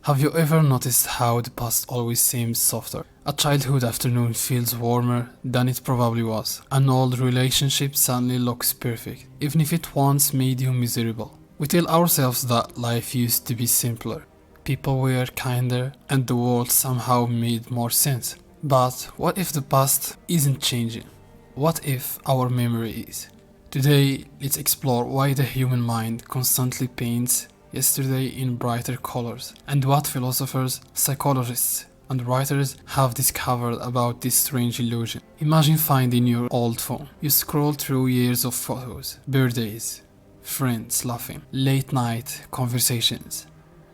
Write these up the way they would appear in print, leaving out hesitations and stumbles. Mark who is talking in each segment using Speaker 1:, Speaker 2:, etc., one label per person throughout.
Speaker 1: Have you ever noticed how the past always seems softer? A childhood afternoon feels warmer than it probably was. An old relationship suddenly looks perfect, even if it once made you miserable. We tell ourselves that life used to be simpler, people were kinder, and the world somehow made more sense. But what if the past isn't changing? What if our memory is? Today, let's explore why the human mind constantly paints yesterday in brighter colors, and what philosophers, psychologists, and writers have discovered about this strange illusion. Imagine finding your old phone. You scroll through years of photos, birthdays, friends laughing, late night conversations,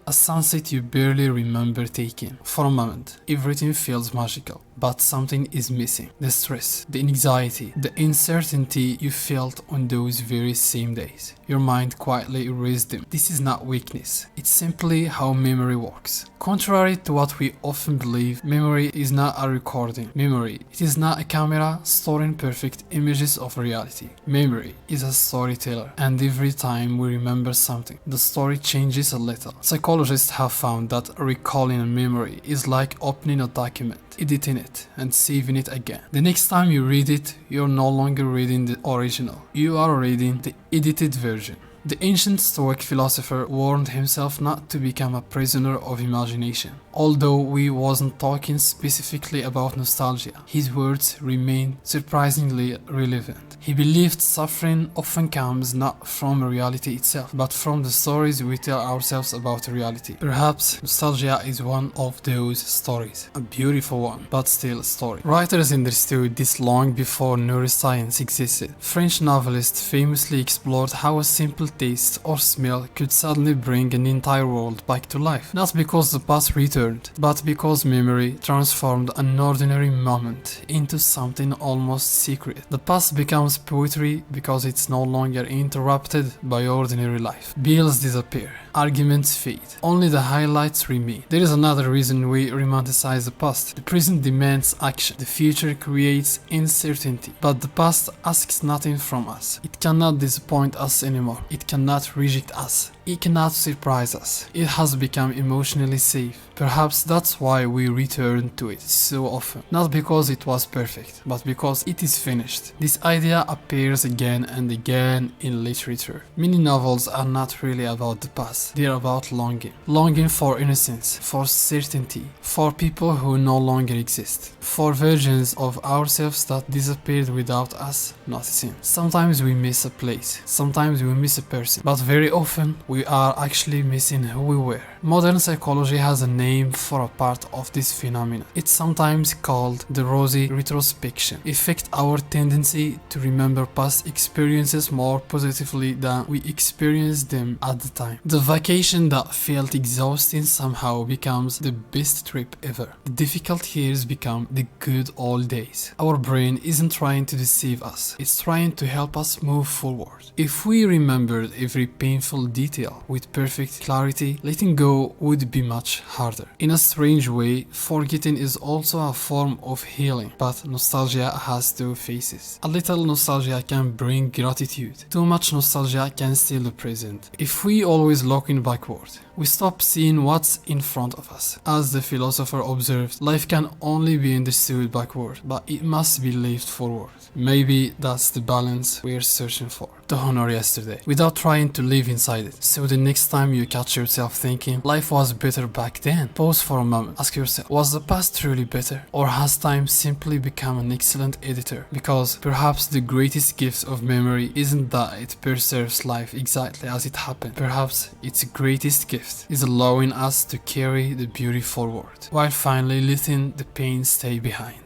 Speaker 1: a sunset you barely remember taking. For a moment, everything feels magical, but something is missing. The stress, the anxiety, the uncertainty you felt on those very same days. Your mind quietly erased them. This is not weakness, it's simply how memory works. Contrary to what we often believe, memory is not a recording. Memory, it is not a camera storing perfect images of reality. Memory is a storyteller, and every time we remember something, the story changes a little. Psychologists have found that recalling a memory is like opening a document, editing it, and saving it again. The next time you read it, you're no longer reading the original. You are reading the edited version. The ancient Stoic philosopher warned himself not to become a prisoner of imagination. Although we wasn't talking specifically about nostalgia, his words remain surprisingly relevant. He believed suffering often comes not from reality itself, but from the stories we tell ourselves about reality. Perhaps nostalgia is one of those stories, a beautiful one, but still a story. Writers understood this long before neuroscience existed. French novelists famously explored how a simple taste or smell could suddenly bring an entire world back to life. Not because the past returned, but because memory transformed an ordinary moment into something almost sacred. The past becomes poetry because it's no longer interrupted by ordinary life. Bills disappear, arguments fade, only the highlights remain. There is another reason we romanticize the past. The present demands action, the future creates uncertainty, but the past asks nothing from us. It cannot disappoint us anymore. It cannot reject us. It cannot surprise us. It has become emotionally safe. Perhaps that's why we return to it so often. Not because it was perfect, but because it is finished. This idea appears again and again in literature. Many novels are not really about the past. They are about longing. Longing for innocence, for certainty, for people who no longer exist, for versions of ourselves that disappeared without us noticing. Sometimes we miss a place, sometimes we miss a person, but very often we are actually missing who we were. Modern psychology has a name for a part of this phenomenon. It's sometimes called the rosy retrospection effect, our tendency to remember past experiences more positively than we experienced them at the time. The vacation that felt exhausting somehow becomes the best trip ever. The difficult years become the good old days. Our brain isn't trying to deceive us, it's trying to help us move forward. If we remembered every painful detail with perfect clarity, letting go would be much harder. In a strange way, forgetting is also a form of healing, but nostalgia has two faces. A little nostalgia can bring gratitude. Too much nostalgia can steal the present. If we always looking backward, we stop seeing what's in front of us. As the philosopher observed, life can only be understood backward, but it must be lived forward. Maybe that's the balance we're searching for. To honor yesterday, without trying to live inside it. So the next time you catch yourself thinking, life was better back then, pause for a moment. Ask yourself, was the past truly better? Or has time simply become an excellent editor? Because perhaps the greatest gift of memory isn't that it preserves life exactly as it happened. Perhaps its greatest gift is allowing us to carry the beauty forward, while finally letting the pain stay behind.